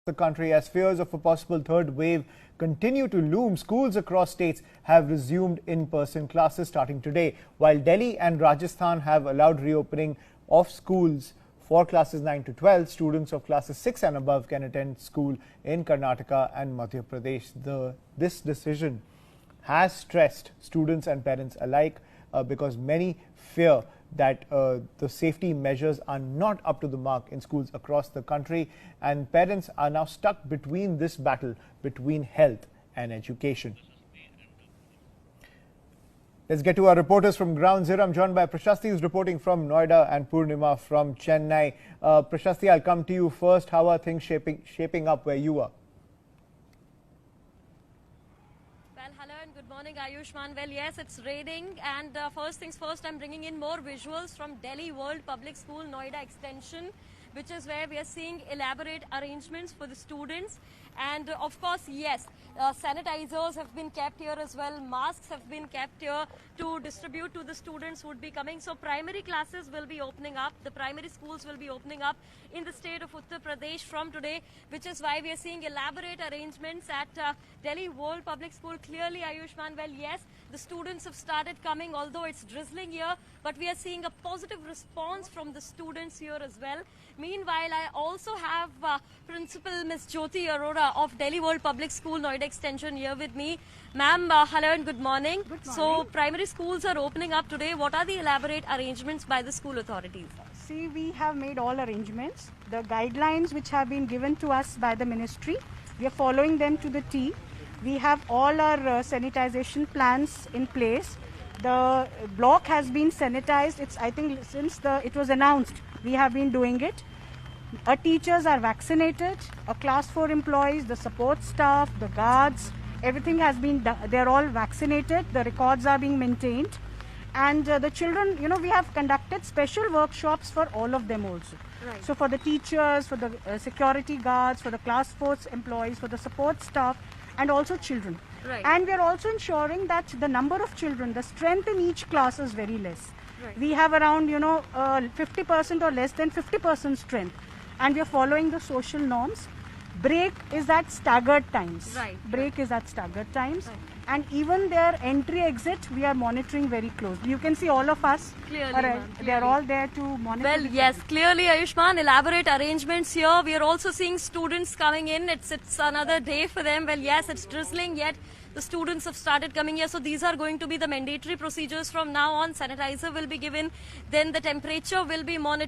The country, as fears of a possible third wave continue to loom, schools across states have resumed in-person classes starting today, while Delhi and Rajasthan have allowed reopening of schools for classes 9 to 12. Students of classes 6 and above can attend school in Karnataka and Madhya Pradesh. This decision has stressed students and parents alike because many fear that the safety measures are not up to the mark in schools across the country, and parents are now stuck between this battle between health and education. Let's get to our reporters from Ground Zero. I'm joined by Prashasti, who's reporting from Noida, and Purnima from Chennai. Prashasti, I'll come to you first. How are things shaping up where you are? Hello and good morning, Ayushman. Well, yes, it's raining, and first things first, I'm bringing in more visuals from Delhi World Public School, Noida Extension, which is where we are seeing elaborate arrangements for the students. And of course, yes, sanitizers have been kept here as well. Masks have been kept here to distribute to the students who would be coming. So primary classes will be opening up. The primary schools will be opening up in the state of Uttar Pradesh from today, which is why we are seeing elaborate arrangements at Delhi World Public School. Clearly, Ayushman, well, yes, the students have started coming, although it's drizzling here, but we are seeing a positive response from the students here as well. Meanwhile, I also have Principal Ms. Jyoti Arora of Delhi World Public School, Noida Extension here with me. Ma'am, hello and good morning. Good morning. So, primary schools are opening up today. What are the elaborate arrangements by the school authorities? See, we have made all arrangements. The guidelines which have been given to us by the ministry, we are following them to the T. We have all our sanitization plans in place. The block has been sanitized. I think since it was announced, we have been doing it. Our teachers are vaccinated, our class 4 employees, the support staff, the guards, everything has been done. They're all vaccinated. The records are being maintained. And the children, we have conducted special workshops for all of them also. Right. So for the teachers, for the security guards, for the class 4 employees, for the support staff, and also children. Right. And we are also ensuring that the number of children, the strength in each class is very less. Right. We have around, 50% or less than 50% strength. And we are following the social norms. Break is at staggered times. Right. Break is at staggered times. Right. And even their entry-exit, we are monitoring very closely. You can see all of us. Clearly, They are all there to monitor. Well, yes, clearly, Ayushman, elaborate arrangements here. We are also seeing students coming in. It's another day for them. Well, yes, it's drizzling, yet the students have started coming here. So these are going to be the mandatory procedures from now on. Sanitizer will be given. Then the temperature will be monitored.